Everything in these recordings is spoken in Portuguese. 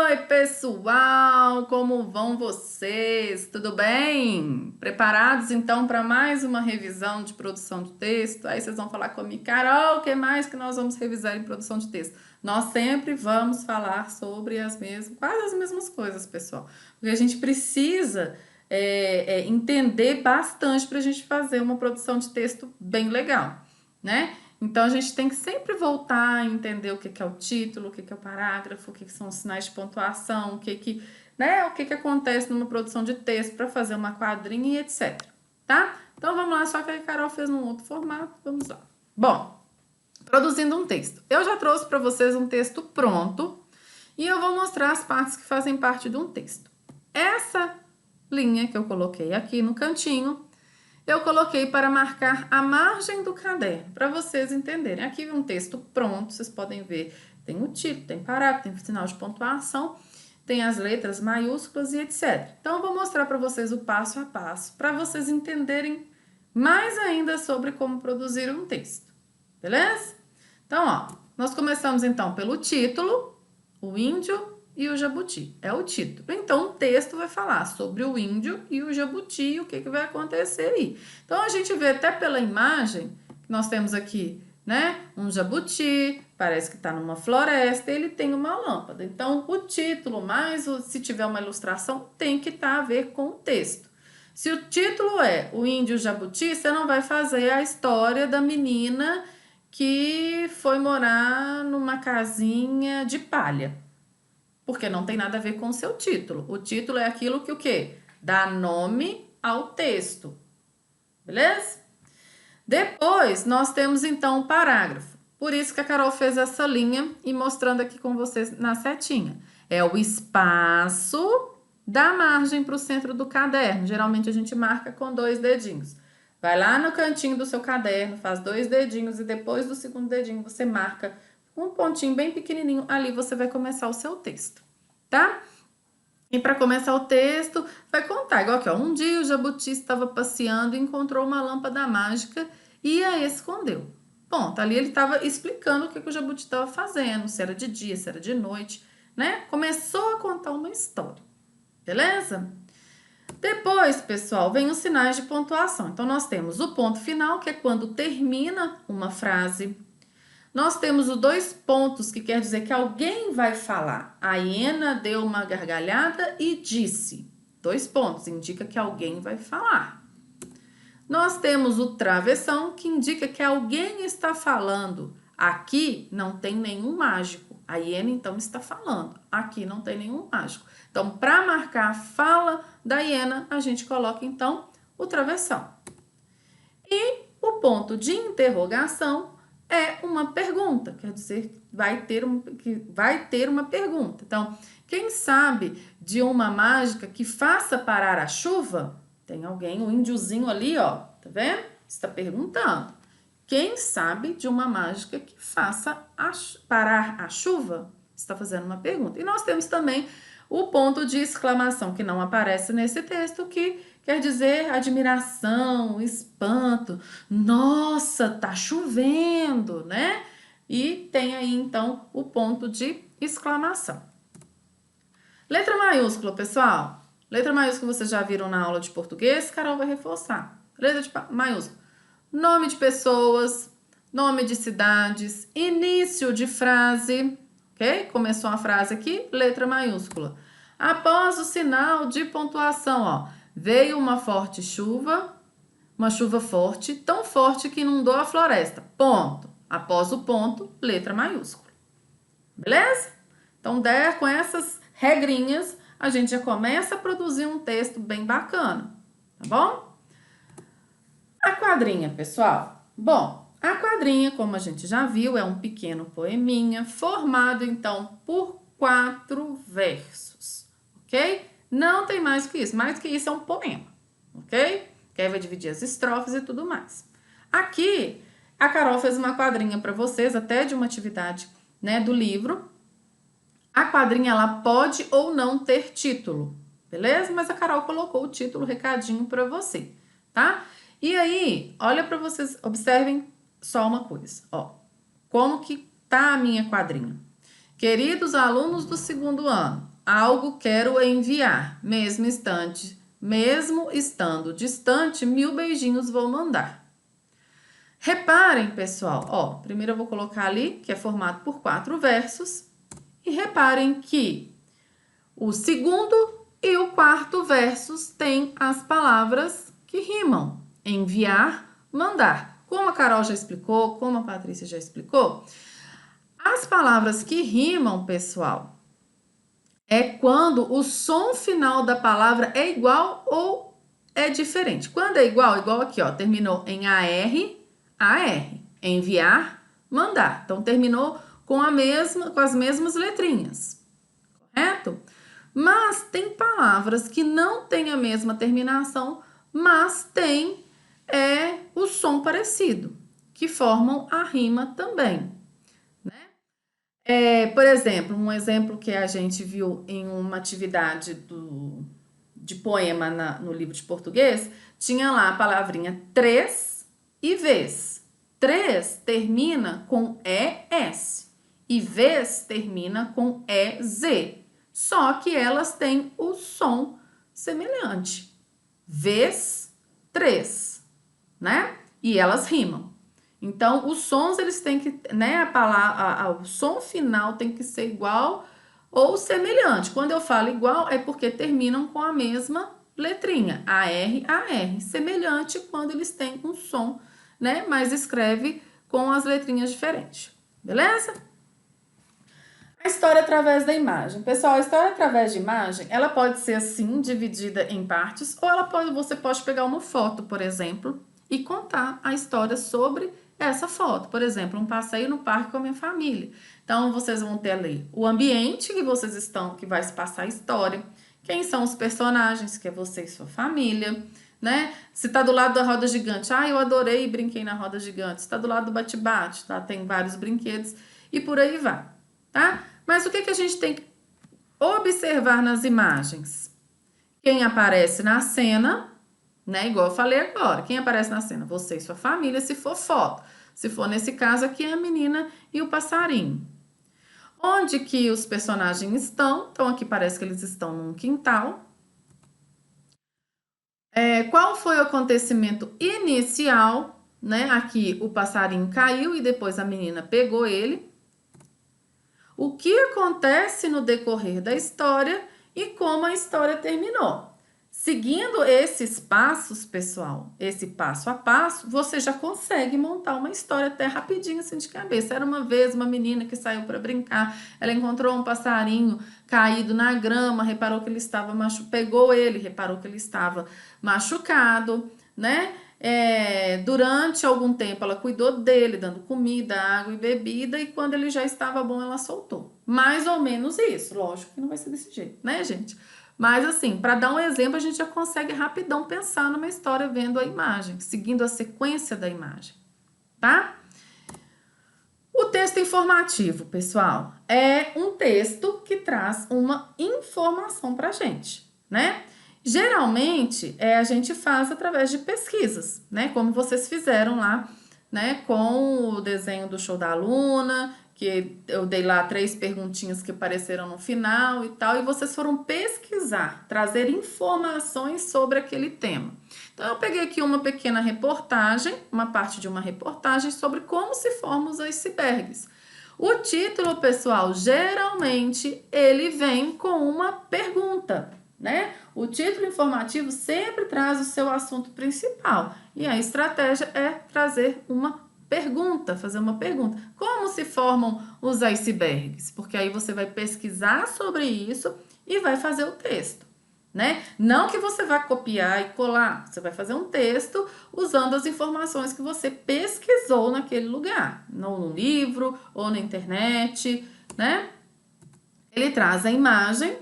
Oi, pessoal! Como vão vocês? Tudo bem? Preparados então para mais uma revisão de produção de texto? Aí vocês vão falar comigo, Carol, o que mais que nós vamos revisar em produção de texto? Nós sempre vamos falar sobre quase as mesmas coisas, pessoal. Porque a gente precisa entender bastante para a gente fazer uma produção de texto bem legal, né? Então, a gente tem que sempre voltar a entender o que é o título, o que é o parágrafo, o que são os sinais de pontuação, o que acontece numa produção de texto para fazer uma quadrinha e etc. Tá? Então, vamos lá, só que a Carol fez num outro formato, vamos lá. Bom, produzindo um texto. Eu já trouxe para vocês um texto pronto e eu vou mostrar as partes que fazem parte de um texto. Essa linha que eu coloquei aqui no cantinho, eu coloquei para marcar a margem do caderno, para vocês entenderem. Aqui um texto pronto, vocês podem ver, tem o título, tem parágrafo, tem sinal de pontuação, tem as letras maiúsculas e etc. Então, eu vou mostrar para vocês o passo a passo, para vocês entenderem mais ainda sobre como produzir um texto, beleza? Então, ó, nós começamos então pelo título, o índio e o jabuti. É o título. Então, o texto vai falar sobre o índio e o jabuti e o que vai acontecer aí. Então, a gente vê até pela imagem que nós temos aqui, né? Um jabuti, parece que está numa floresta, ele tem uma lâmpada. Então, o título, mais se tiver uma ilustração, tem que estar a ver com o texto. Se o título é O Índio e o Jabuti, você não vai fazer a história da menina que foi morar numa casinha de palha, porque não tem nada a ver com o seu título. O título é aquilo que o quê? Dá nome ao texto, beleza? Depois, nós temos então o parágrafo. Por isso que a Carol fez essa linha e mostrando aqui com vocês na setinha. É o espaço da margem para o centro do caderno. Geralmente a gente marca com 2 dedinhos. Vai lá no cantinho do seu caderno, faz 2 dedinhos e depois do segundo dedinho você marca um pontinho bem pequenininho. Ali você vai começar o seu texto, tá? E para começar o texto, vai contar, igual aqui, ó. Um dia o jabuti estava passeando e encontrou uma lâmpada mágica e a escondeu. Ponto. Ali ele estava explicando o que o jabuti estava fazendo, se era de dia, se era de noite, né? Começou a contar uma história, beleza? Depois, pessoal, vem os sinais de pontuação. Então, nós temos o ponto final, que é quando termina uma frase. Nós temos os 2 pontos, que quer dizer que alguém vai falar. A hiena deu uma gargalhada e disse. 2 pontos, indica que alguém vai falar. Nós temos o travessão, que indica que alguém está falando. Aqui não tem nenhum mágico. A hiena, então, está falando. Aqui não tem nenhum mágico. Então, para marcar a fala da hiena, a gente coloca, então, o travessão. E o ponto de interrogação é uma pergunta, quer dizer que vai ter uma pergunta. Então, quem sabe de uma mágica que faça parar a chuva? Tem alguém, um índiozinho ali, ó, tá vendo? Está perguntando. Quem sabe de uma mágica que faça parar a chuva? Está fazendo uma pergunta. E nós temos também o ponto de exclamação, que não aparece nesse texto, que quer dizer admiração, espanto. Nossa, tá chovendo, né? E tem aí, então, o ponto de exclamação. Letra maiúscula, pessoal. Letra maiúscula vocês já viram na aula de português, Carol vai reforçar. Letra de maiúscula. Nome de pessoas, nome de cidades, início de frase, ok? Começou a frase aqui, letra maiúscula. Após o sinal de pontuação, ó, veio uma forte chuva, uma chuva forte, tão forte que inundou a floresta. Ponto. Após o ponto, letra maiúscula. Beleza? Então, com essas regrinhas, a gente já começa a produzir um texto bem bacana, tá bom? A quadrinha, pessoal. Bom, a quadrinha, como a gente já viu, é um pequeno poeminha formado, então, por 4 versos, ok? Não tem mais que isso é um poema, ok? Que aí vai dividir as estrofes e tudo mais. Aqui, a Carol fez uma quadrinha para vocês, até de uma atividade, né, do livro. A quadrinha, ela pode ou não ter título, beleza? Mas a Carol colocou o título, recadinho para você, tá? E aí, olha para vocês, observem só uma coisa, ó. Como que tá a minha quadrinha? Queridos alunos do 2º ano, algo quero enviar, mesmo estando distante, 1000 beijinhos vou mandar. Reparem, pessoal, ó, primeiro eu vou colocar ali, que é formado por 4 versos, e reparem que o segundo e o quarto versos têm as palavras que rimam. Enviar, mandar. Como a Carol já explicou, como a Patrícia já explicou, as palavras que rimam, pessoal, é quando o som final da palavra é igual ou é diferente. Quando é igual aqui, ó, terminou em AR. Enviar, mandar. Então, terminou com as mesmas letrinhas, correto? Mas tem palavras que não têm a mesma terminação, mas têm o som parecido, que formam a rima também. Por exemplo, um exemplo que a gente viu em uma atividade de poema no livro de português, tinha lá a palavrinha três e vez. Três termina com ES e vez termina com EZ. Só que elas têm o som semelhante. Vez, três, né? E elas rimam. Então, os sons, eles têm que, né, o som final tem que ser igual ou semelhante. Quando eu falo igual, é porque terminam com a mesma letrinha, AR. Semelhante quando eles têm um som, né, mas escreve com as letrinhas diferentes. Beleza? A história através da imagem. Pessoal, a história através de imagem, ela pode ser assim, dividida em partes, ou você pode pegar uma foto, por exemplo, e contar a história sobre essa foto. Por exemplo, um passeio no parque com a minha família. Então, vocês vão ter ali o ambiente que vocês estão, que vai se passar a história, quem são os personagens, que é você e sua família, né? Se tá do lado da roda gigante, eu adorei e brinquei na roda gigante. Se tá do lado do bate-bate, tá? Tem vários brinquedos e por aí vai, tá? Mas o que a gente tem que observar nas imagens? Quem aparece na cena, né? Igual eu falei agora, quem aparece na cena? Você e sua família, se for foto. Se for nesse caso aqui, é a menina e o passarinho. Onde que os personagens estão? Então, aqui parece que eles estão num quintal. Qual foi o acontecimento inicial, né? Aqui o passarinho caiu e depois a menina pegou ele. O que acontece no decorrer da história e como a história terminou. Seguindo esses passos, pessoal, esse passo a passo, você já consegue montar uma história até rapidinho assim de cabeça. Era uma vez uma menina que saiu para brincar, ela encontrou um passarinho caído na grama, reparou que ele estava pegou ele, reparou que ele estava machucado, né? Durante algum tempo ela cuidou dele, dando comida, água e bebida, e quando ele já estava bom, ela soltou. Mais ou menos isso, lógico que não vai ser desse jeito, né, gente? Mas assim, para dar um exemplo, a gente já consegue rapidão pensar numa história vendo a imagem, seguindo a sequência da imagem, tá? O texto informativo, pessoal, é um texto que traz uma informação pra gente, né? Geralmente, a gente faz através de pesquisas, né? Como vocês fizeram lá, né? Com o desenho do show da aluna, que eu dei lá 3 perguntinhas que apareceram no final e tal, e vocês foram pesquisar, trazer informações sobre aquele tema. Então, eu peguei aqui uma pequena reportagem, uma parte de uma reportagem sobre como se formam os icebergs. O título, pessoal, geralmente ele vem com uma pergunta, né? O título informativo sempre traz o seu assunto principal e a estratégia é trazer uma pergunta, fazer uma pergunta. Como se formam os icebergs? Porque aí você vai pesquisar sobre isso e vai fazer o texto, né? Não que você vá copiar e colar, você vai fazer um texto usando as informações que você pesquisou naquele lugar, no livro ou na internet, né? Ele traz a imagem,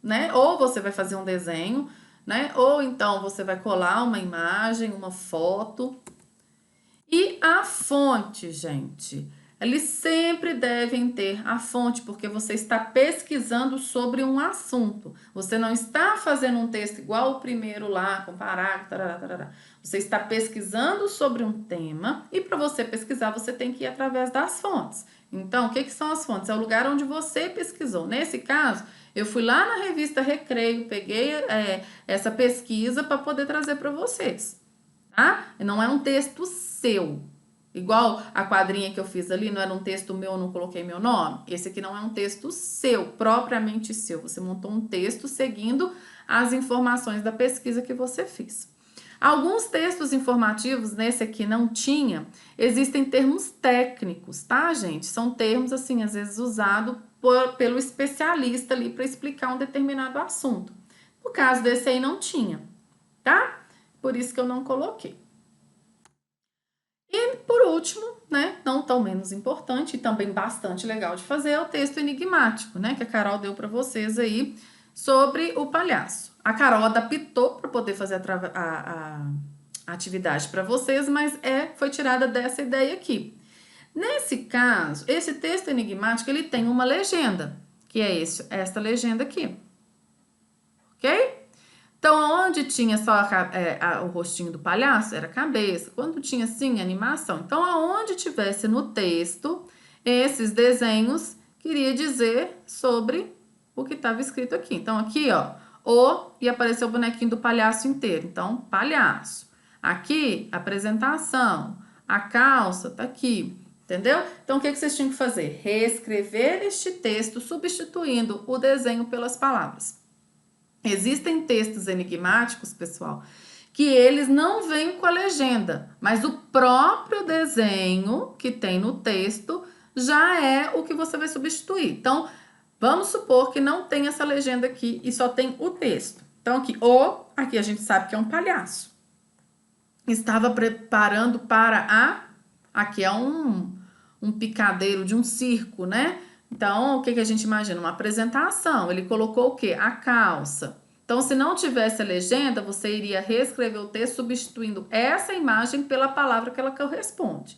né? Ou você vai fazer um desenho, né? Ou então você vai colar uma imagem, uma foto. E a fonte, gente, eles sempre devem ter a fonte, porque você está pesquisando sobre um assunto. Você não está fazendo um texto igual o primeiro lá, com parágrafo, tarará, tarará. Você está pesquisando sobre um tema e para você pesquisar, você tem que ir através das fontes. Então, o que são as fontes? É o lugar onde você pesquisou. Nesse caso, eu fui lá na revista Recreio, peguei essa pesquisa para poder trazer para vocês, tá? Não é um texto seu. Igual a quadrinha que eu fiz ali, não era um texto meu, eu não coloquei meu nome. Esse aqui não é um texto seu, propriamente seu. Você montou um texto seguindo as informações da pesquisa que você fez. Alguns textos informativos, nesse aqui não tinha, existem termos técnicos, tá, gente? São termos, assim, às vezes usados pelo especialista ali para explicar um determinado assunto. No caso desse aí não tinha, tá? Por isso que eu não coloquei. E por último, né, não tão menos importante e também bastante legal de fazer, é o texto enigmático, né, que a Carol deu para vocês aí sobre o palhaço. A Carol adaptou para poder fazer a atividade para vocês, mas foi tirada dessa ideia aqui. Nesse caso, esse texto enigmático ele tem uma legenda, que é esta legenda aqui, ok? Então, onde tinha só o rostinho do palhaço, era a cabeça. Quando tinha, sim, animação. Então, aonde tivesse no texto, esses desenhos queria dizer sobre o que estava escrito aqui. Então, aqui, ó, e apareceu o bonequinho do palhaço inteiro. Então, palhaço. Aqui, apresentação. A calça tá aqui, entendeu? Então, o que vocês tinham que fazer? Reescrever este texto, substituindo o desenho pelas palavras. Existem textos enigmáticos, pessoal, que eles não vêm com a legenda, mas o próprio desenho que tem no texto já é o que você vai substituir. Então, vamos supor que não tem essa legenda aqui e só tem o texto. Então, aqui a gente sabe que é um palhaço. Estava preparando para aqui é um picadeiro de um circo, né? Então, o que a gente imagina? Uma apresentação. Ele colocou o quê? A calça. Então, se não tivesse a legenda, você iria reescrever o texto substituindo essa imagem pela palavra que ela corresponde.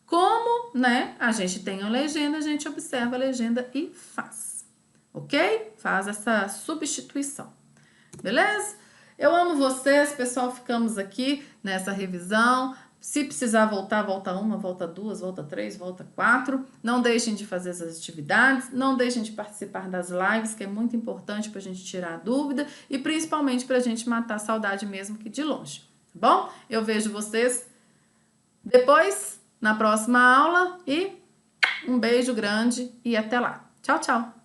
Como, né, a gente tem a legenda, a gente observa a legenda e faz. Ok? Faz essa substituição. Beleza? Eu amo vocês, pessoal. Ficamos aqui nessa revisão. Se precisar voltar, volta 1, volta 2, volta 3, volta 4. Não deixem de fazer essas atividades, não deixem de participar das lives, que é muito importante para a gente tirar a dúvida e principalmente para a gente matar a saudade mesmo que de longe, tá bom? Eu vejo vocês depois, na próxima aula e um beijo grande e até lá. Tchau, tchau!